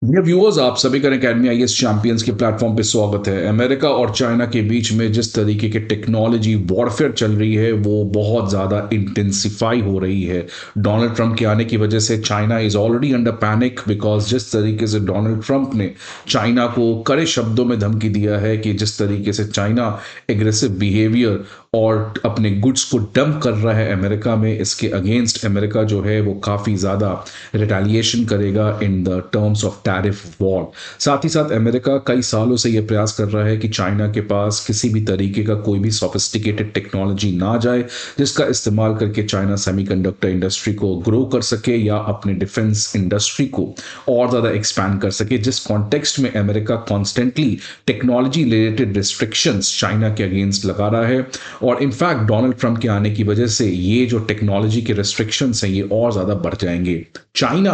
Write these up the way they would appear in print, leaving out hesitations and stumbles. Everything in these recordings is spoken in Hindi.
ये व्यूअर्स, आप सभी का एकेडमी आईएएस चैंपियंस के प्लेटफॉर्म पे स्वागत है। अमेरिका और चाइना के बीच में जिस तरीके की टेक्नोलॉजी वॉरफेयर चल रही है वो बहुत ज़्यादा इंटेंसिफाई हो रही है। डोनाल्ड ट्रंप के आने की वजह से China is already under panic, because जिस तरीके से डोनाल्ड ट्रंप ने चाइना को कड़े शब्दों में धमकी दिया है कि जिस तरीके से चाइना एग्रेसिव बिहेवियर और अपने गुड्स को डंप कर रहा है अमेरिका में, इसके अगेंस्ट अमेरिका जो है वो काफ़ी ज़्यादा रिटेलिएशन करेगा in the terms of tariff war. साथ ही साथ अमेरिका कई सालों से यह प्रयास कर रहा है कि चाइना के पास किसी भी तरीके का कोई भी सोफिस्टिकेटेड टेक्नोलॉजी ना जाए जिसका इस्तेमाल करके चाइना सेमीकंडक्टर इंडस्ट्री को ग्रो कर सके या अपने डिफेंस इंडस्ट्री को और ज़्यादा एक्सपैंड कर सके, जिस कॉन्टेक्स्ट में America constantly technology related restrictions China के अगेंस्ट लगा रहा है। और इनफैक्ट डोनाल्ड ट्रंप के आने की वजह से ये जो टेक्नोलॉजी के रिस्ट्रिक्शंस हैं ये और ज़्यादा बढ़ जाएंगे। चाइना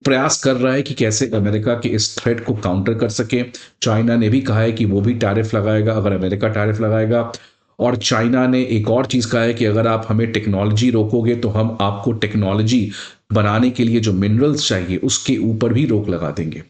प्रयास कर रहा है कि कैसे अमेरिका के इस थ्रेट को काउंटर कर सके। चाइना ने भी कहा है कि वो भी टैरिफ लगाएगा अगर अमेरिका टैरिफ लगाएगा। और चाइना ने एक और चीज़ कहा है कि अगर आप हमें टेक्नोलॉजी रोकोगे तो हम आपको टेक्नोलॉजी बनाने के लिए जो मिनरल्स चाहिए उसके ऊपर भी रोक लगा देंगे।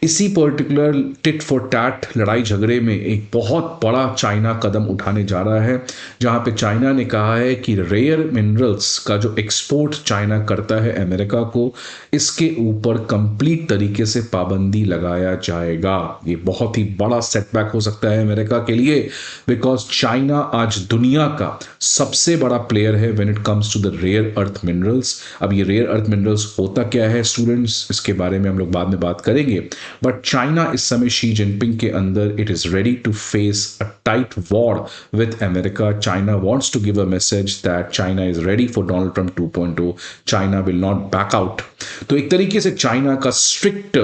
इसी पर्टिकुलर टिट फॉर टैट लड़ाई झगड़े में एक बहुत बड़ा चाइना कदम उठाने जा रहा है, जहां पे चाइना ने कहा है कि रेयर मिनरल्स का जो एक्सपोर्ट चाइना करता है अमेरिका को, इसके ऊपर कंप्लीट तरीके से पाबंदी लगाया जाएगा। ये बहुत ही बड़ा सेटबैक हो सकता है अमेरिका के लिए, बिकॉज चाइना आज दुनिया का सबसे बड़ा प्लेयर है when it comes to the rare earth minerals. अब ये रेयर अर्थ मिनरल्स होता क्या है स्टूडेंट्स, इसके बारे में हम लोग बाद में बात करेंगे। बट चाइना इस समय शी जिनपिंग के अंदर it is ready to face a tight war with America. China wants to give a message that China is ready for Donald Trump 2.0। China will not back out. तो एक तरीके से चाइना का स्ट्रिक्ट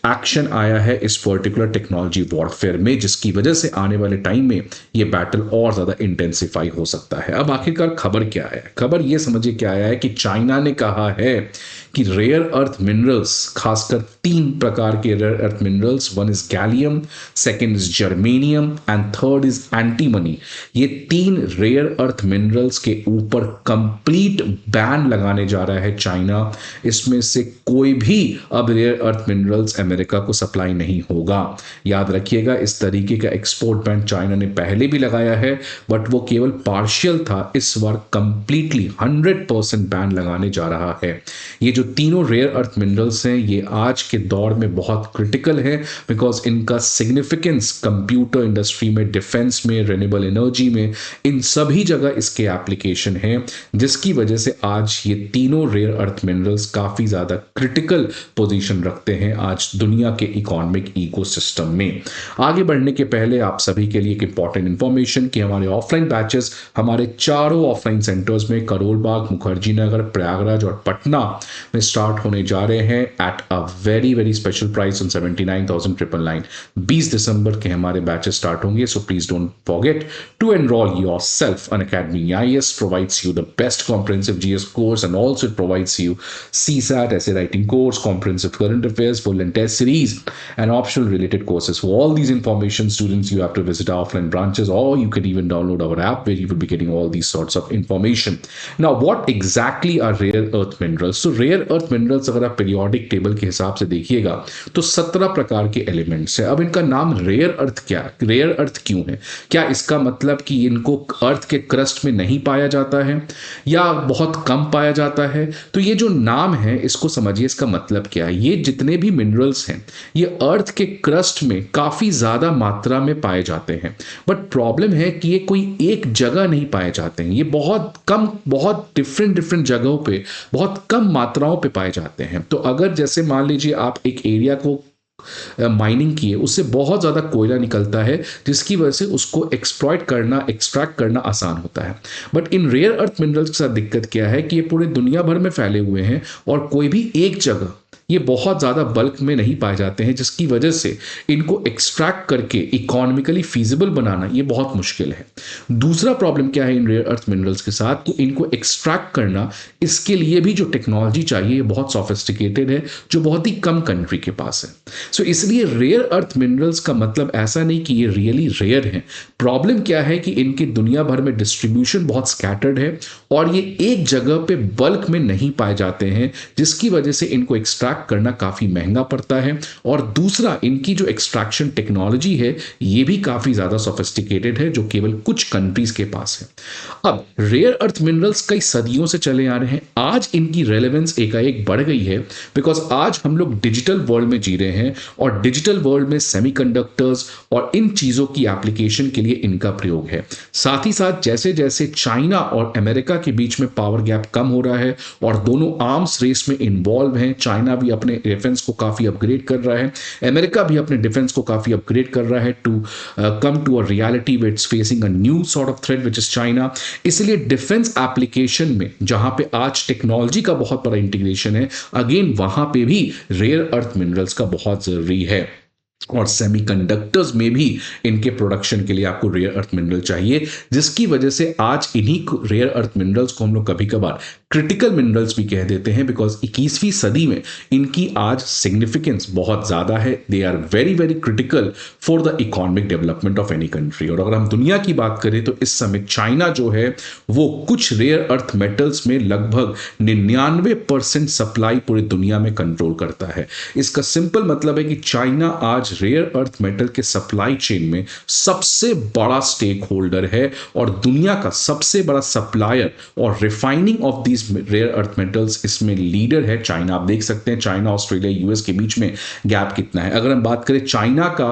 एक्शन आया है इस पर्टिकुलर टेक्नोलॉजी वॉरफेयर में, जिसकी वजह से आने वाले टाइम में ये बैटल और ज़्यादा इंटेंसिफाई हो सकता है। अब आखिरकार खबर क्या है? खबर ये समझिए क्या आया है कि चाइना ने कहा है कि रेयर अर्थ मिनरल्स, खासकर 3 प्रकार के rare earth minerals, one is gallium, second is germanium and third is antimony, ये 3 रेयर अर्थ मिनरल्स के ऊपर कंप्लीट बैन लगाने जा रहा है चाइना। इसमें से कोई भी अब रेयर अर्थ मिनरल्स अमेरिका को सप्लाई नहीं होगा। याद रखिएगा, इस तरीके का एक्सपोर्ट बैन चाइना ने पहले भी लगाया है, बट वो केवल पार्शियल था। इस बार कंप्लीटली 100% बैन लगाने जा रहा है। ये जो तीनों रेयर अर्थ मिनरल्स हैं ये आज के दौर में बहुत क्रिटिकल है, बिकॉज इनका सिग्निफिकेंस कंप्यूटर इंडस्ट्री में, डिफेंस में, रिन्यूएबल एनर्जी में, इन सभी जगह इसके एप्लीकेशन है, जिसकी वजह से आज ये तीनों रेयर अर्थ मिनरल्स काफ़ी ज़्यादा क्रिटिकल पोजीशन रखते हैं आज दुनिया के इकोनॉमिक इकोसिस्टम में। आगे बढ़ने के पहले आप सभी के लिए एक इंपॉर्टेंट इंफॉर्मेशन कि हमारे ऑफलाइन बैचेस हमारे चारों ऑफलाइन सेंटर्स में करोल बाग, मुखर्जी नगर, प्रयागराज और पटना में स्टार्ट होने जा रहे हैं at a very very special price on 79,999। 20 दिसंबर के हमारे बैचेस स्टार्ट होंगे, so please don't forget to enroll yourself. Unacademy IAS provides you the best comprehensive GS course, and also it provides you CSAT, essay writing course, comprehensive current affairs, full and test series, and optional related courses. For all these information, students, you have to visit our offline branches, or you can even download our app where you will be getting all these sorts of information. Now, what exactly are rare earth minerals? So, rare earth minerals अगर आप periodic table के हिसाब से देखिएगा तो 17 प्रकार के एलिमेंट्स हैं। अब इनका नाम रेयर अर्थ क्या, रेयर अर्थ क्यों है? क्या इसका मतलब कि इनको अर्थ के क्रस्ट में नहीं पाया जाता है या बहुत कम पाया जाता है? तो ये जो नाम है इसको समझिए, इसका मतलब क्या है। ये जितने भी मिनरल्स हैं ये अर्थ के क्रस्ट में काफ़ी ज़्यादा मात्रा में पाए जाते हैं, बट प्रॉब्लम है कि ये कोई एक जगह नहीं पाए जाते हैं। ये बहुत कम, बहुत डिफरेंट डिफरेंट जगहों पे बहुत कम मात्राओं पे पाए जाते हैं। तो अगर जैसे मान लीजिए आप एक एरिया को माइनिंग किए, उससे बहुत ज़्यादा कोयला निकलता है, जिसकी वजह से उसको एक्सप्लॉइट करना, एक्सट्रैक्ट करना आसान होता है। बट इन रेयर अर्थ मिनरल्स के साथ दिक्कत क्या है कि ये पूरे दुनिया भर में फैले हुए हैं और कोई भी एक जगह ये बहुत ज़्यादा बल्क में नहीं पाए जाते हैं, जिसकी वजह से इनको एक्सट्रैक्ट करके इकोनॉमिकली फीजिबल बनाना ये बहुत मुश्किल है। दूसरा प्रॉब्लम क्या है इन रेयर अर्थ मिनरल्स के साथ, तो इनको एक्सट्रैक्ट करना, इसके लिए भी जो टेक्नोलॉजी चाहिए ये बहुत सोफिस्टिकेटेड है, जो बहुत ही कम कंट्री के पास है। सो इसलिए रेयर अर्थ मिनरल्स का मतलब ऐसा नहीं कि ये रियली रेयर हैं। प्रॉब्लम क्या है कि इनके दुनिया भर में डिस्ट्रीब्यूशन बहुत स्कैटर्ड है और ये एक जगह पे बल्क में नहीं पाए जाते हैं, जिसकी वजह से इनको एक्सट्रैक्ट एक्सट्रैक्ट करना काफ़ी महंगा पड़ता है, और दूसरा इनकी जो एक्सट्रैक्शन टेक्नोलॉजी है ये भी काफ़ी ज़्यादा सोफिस्टिकेटेड है, जो केवल कुछ कंट्रीज के पास है। अब रेयर अर्थ मिनरल्स कई सदियों से चले आ रहे हैं, आज इनकी रेलेवेंस एकाएक बढ़ गई है बिकॉज आज हम लोग डिजिटल वर्ल्ड में जी रहे हैं, और डिजिटल वर्ल्ड में सेमीकंडक्टर्स और इन चीज़ों की एप्लीकेशन के लिए इनका प्रयोग है। साथ ही साथ जैसे जैसे चाइना और अमेरिका के बीच में पावर गैप कम हो रहा है और दोनों आर्म्स रेस में इन्वॉल्व हैं, चाइना भी अपने डिफेंस को काफ़ी अपग्रेड कर रहा है, अमेरिका भी अपने डिफेंस को काफ़ी अपग्रेड कर रहा है to come to a reality which it's facing a new sort of threat which is China. इसलिए डिफेंस एप्लीकेशन में जहां पे आज टेक्नोलॉजी का बहुत बड़ा इंटीग्रेशन है, अगेन वहां पे भी रेयर अर्थ मिनरल्स का बहुत जरूरी है, और सेमीकंडक्टर्स में भी इनके प्रोडक्शन के लिए आपको रेयर अर्थ मिनरल चाहिए, जिसकी वजह से आज इन्हीं रेयर अर्थ मिनरल्स को हम लोग कभी कभार क्रिटिकल मिनरल्स भी कह देते हैं, बिकॉज 21वीं सदी में इनकी आज सिग्निफिकेंस बहुत ज़्यादा है। They are very very critical for the economic development of any country. और अगर हम दुनिया की बात करें तो इस समय चाइना जो है वो कुछ रेयर अर्थ मेटल्स में लगभग 99% सप्लाई पूरी दुनिया में कंट्रोल करता है। इसका सिंपल मतलब है कि चाइना आज रेयर अर्थ मेटल के सप्लाई चेन में सबसे बड़ा स्टेक होल्डर है, और दुनिया का सबसे बड़ा सप्लायर और refining of these rare earth metals इसमें लीडर है चाइना। आप देख सकते हैं चाइना, ऑस्ट्रेलिया, यूएस के बीच में गैप कितना है। अगर हम बात करें चाइना का,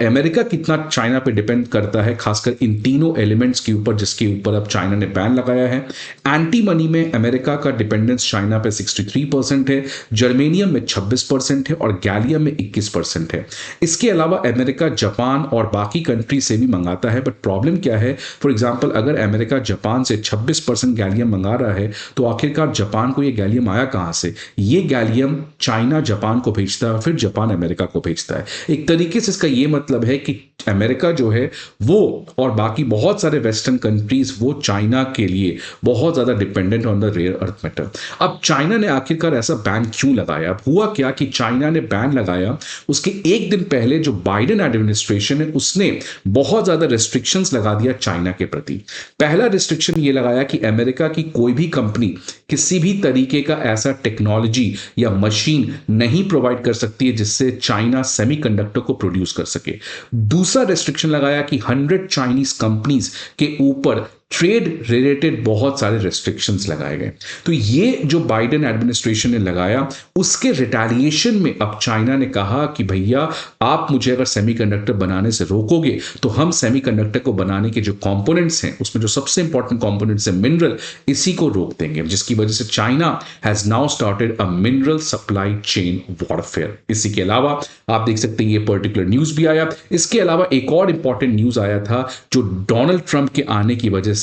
अमेरिका कितना चाइना पे डिपेंड करता है, खासकर इन तीनों एलिमेंट्स के ऊपर जिसके ऊपर अब चाइना ने बैन लगाया है। एंटी मनी में अमेरिका का डिपेंडेंस चाइना पे 63% है, जर्मेनियम में 26% है, और गैलियम में 21% है। इसके अलावा अमेरिका जापान और बाकी कंट्री से भी मंगाता है, बट प्रॉब्लम क्या है, फॉर एग्जांपल अगर अमेरिका जापान से 26% गैलियम मंगा रहा है, तो आखिरकार जापान को ये गैलियम आया कहां से? ये गैलियम चाइना जापान को भेजता है, फिर जापान अमेरिका को भेजता है। एक तरीके से इसका ये मतलब है कि अमेरिका जो है वो और बाकी बहुत सारे वेस्टर्न कंट्रीज वो चाइना के लिए बहुत ज्यादा dependent on the rare earth metal. अब चाइना ने आखिरकार ऐसा बैन क्यों लगाया? अब हुआ क्या कि चाइना ने बैन लगाया, उसके एक दिन पहले जो बाइडेन एडमिनिस्ट्रेशन है उसने बहुत ज्यादा रेस्ट्रिक्शंस लगा दिया चाइना के प्रति। पहला रेस्ट्रिक्शन ये लगाया कि अमेरिका की कोई भी कंपनी किसी भी तरीके का ऐसा टेक्नोलॉजी या मशीन नहीं प्रोवाइड कर सकती है जिससे चाइना सेमीकंडक्टर को प्रोड्यूस कर सके। दूसरा रेस्ट्रिक्शन लगाया कि 100 चाइनीज कंपनीज के ऊपर ट्रेड रिलेटेड बहुत सारे रेस्ट्रिक्शंस लगाए गए। तो ये जो बाइडेन एडमिनिस्ट्रेशन ने लगाया, उसके रिटेलिएशन में अब चाइना ने कहा कि भैया आप मुझे अगर सेमीकंडक्टर बनाने से रोकोगे तो हम सेमीकंडक्टर को बनाने के जो कंपोनेंट्स हैं उसमें जो सबसे इंपॉर्टेंट कंपोनेंट्स है मिनरल, इसी को रोक देंगे, जिसकी वजह से China has now started a mineral supply chain warfare. इसी के अलावा आप देख सकते हैं ये पर्टिकुलर न्यूज भी आया। इसके अलावा एक और इंपॉर्टेंट न्यूज आया था जो डोनाल्ड ट्रंप के आने की वजह से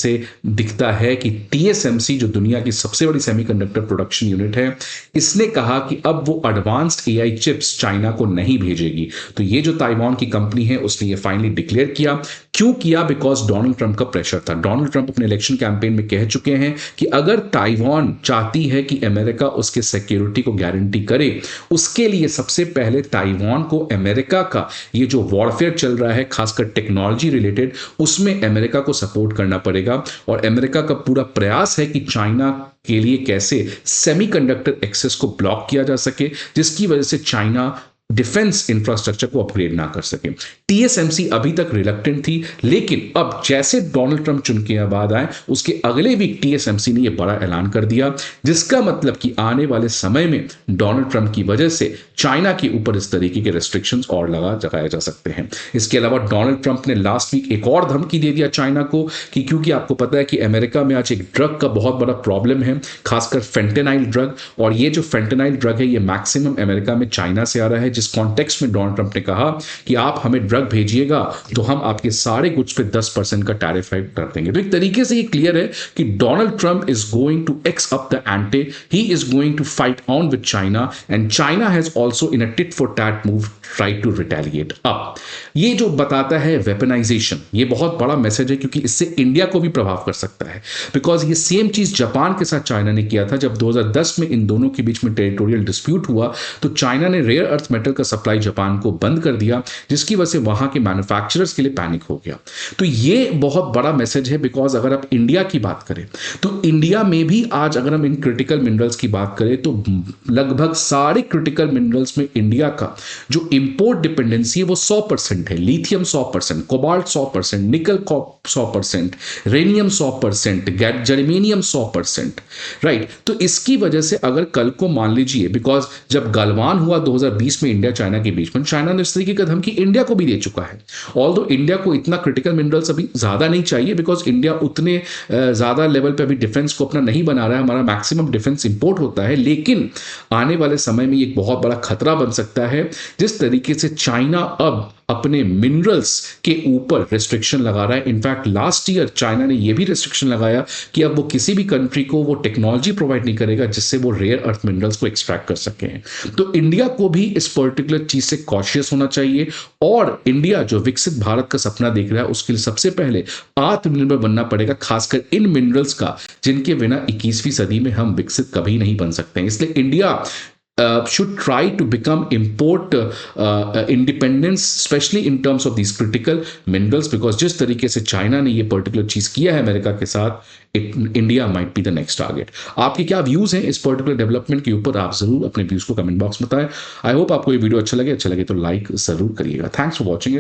दिखता है कि TSMC जो दुनिया की सबसे बड़ी सेमीकंडक्टर प्रोडक्शन यूनिट है, इसने कहा कि अब वो एडवांस्ड AI चिप्स चाइना को नहीं भेजेगी। तो ये जो ताइवान की कंपनी है उसने ये फाइनली डिक्लेयर किया। क्यों किया? बिकॉज डोनाल्ड ट्रंप का प्रेशर था। डोनाल्ड ट्रंप अपने इलेक्शन कैंपेन में कह चुके हैं कि अगर ताइवान चाहती है कि अमेरिका उसके सिक्योरिटी को गारंटी करे, उसके लिए सबसे पहले ताइवान को अमेरिका का ये जो वॉरफेयर चल रहा है खासकर टेक्नोलॉजी रिलेटेड, उसमें अमेरिका को सपोर्ट करना पड़ेगा। और अमेरिका का पूरा प्रयास है कि चाइना के लिए कैसे सेमीकंडक्टर एक्सेस को ब्लॉक किया जा सके, जिसकी वजह से चाइना डिफेंस इंफ्रास्ट्रक्चर को अपग्रेड ना कर सके। TSMC अभी तक रिलक्टेंट थी, लेकिन अब जैसे डोनाल्ड ट्रंप चुन के बाद आए उसके अगले वीक TSMC ने यह बड़ा ऐलान कर दिया, जिसका मतलब कि आने वाले समय में डोनाल्ड ट्रंप की वजह से चाइना के ऊपर इस तरीके के रेस्ट्रिक्शंस और लगाए जा सकते हैं। इसके अलावा डोनाल्ड ट्रंप ने लास्ट वीक एक और धमकी दे दिया चाइना को कि क्योंकि आपको पता है कि अमेरिका में आज एक ड्रग का बहुत बड़ा प्रॉब्लम है, खासकर फेंटेनाइल ड्रग, और ये जो फेंटेनाइल ड्रग है ये मैक्सिमम अमेरिका में चाइना से आ रहा है। जिस कॉन्टेक्स्ट में डोनाल्ड ट्रंप ने कहा कि आप हमें ड्रग भेजिएगा तो हम आपके सारे गुड्स पे 10% का टैरिफ हाइक कर देंगे। तो एक तरीके से ये क्लियर है कि Donald Trump is going to ax up the ante, he is going to fight on with China, and China has also in a tit for tat move try to retaliate. अब ये जो बताता है वेपनाइजेशन, ये बहुत बड़ा मैसेज है क्योंकि इससे इंडिया को भी प्रभाव कर सकता है। बिकॉज ये सेम चीज जापान के साथ चाइना ने किया था। जब 2010 में इन दोनों के बीच में टेरिटोरियल डिस्प्यूट हुआ तो चाइना ने रेयर अर्थ मेटल मेटल का सप्लाई जापान को बंद कर दिया, जिसकी वजह से वहां के मैन्युफैक्चरर्स के लिए पैनिक हो गया। तो ये बहुत बड़ा मैसेज है, बिकॉज अगर आप इंडिया की बात करें तो इंडिया में भी आज अगर हम इन क्रिटिकल मिनरल्स की बात करें तो लगभग सारे क्रिटिकल मिनरल्स में इंडिया का जो इंपोर्ट डिपेंडेंसी है वो 100% है। लिथियम 100%, कोबाल्ट 100%, निकल 100%, रेनियम 100%, जर्मेनियम 100%, राइट। तो इसकी वजह से अगर कल को मान लीजिए, बिकॉज जब गलवान हुआ 2020 में इंडिया चाइना के बीच में, चाइना ने इस तरीके का धमकी इंडिया को भी दे चुका है। ऑल्दो इंडिया को इतना क्रिटिकल मिनरल्स अभी ज्यादा नहीं चाहिए, बिकॉज इंडिया उतने ज्यादा लेवल पे अभी डिफेंस को अपना नहीं बना रहा है, हमारा मैक्सिमम डिफेंस इंपोर्ट होता है। लेकिन आने वाले समय में एक बहुत बड़ा खतरा बन सकता है, जिस तरीके से चाइना अब अपने मिनरल्स के ऊपर रिस्ट्रिक्शन लगा रहा है। इनफैक्ट लास्ट ईयर चाइना ने यह भी रिस्ट्रिक्शन लगाया कि अब वो किसी भी कंट्री को वो टेक्नोलॉजी प्रोवाइड नहीं करेगा जिससे वो रेयर अर्थ मिनरल्स को एक्सट्रैक्ट कर सके। तो इंडिया को भी इस पर्टिकुलर चीज से कॉशियस होना चाहिए, और इंडिया जो विकसित भारत का सपना देख रहा है उसके लिए सबसे पहले आत्मनिर्भर बनना पड़ेगा, खासकर इन मिनरल्स का जिनके बिना 21वीं सदी में हम विकसित कभी नहीं बन सकते हैं। इसलिए India should try to become import independence, especially in terms of these critical minerals, because जिस तरीके से चाइना ने ये पर्टिकुलर चीज किया है अमेरिका के साथ, India might be the next target. आपके क्या व्यूज हैं इस पर्टिकुलर डेवलपमेंट के ऊपर, आप जरूर अपने व्यूज को कमेंट बॉक्स में बताएं। आई होप आपको ये वीडियो अच्छा लगे तो लाइक जरूर करिएगा। Thanks for watching it.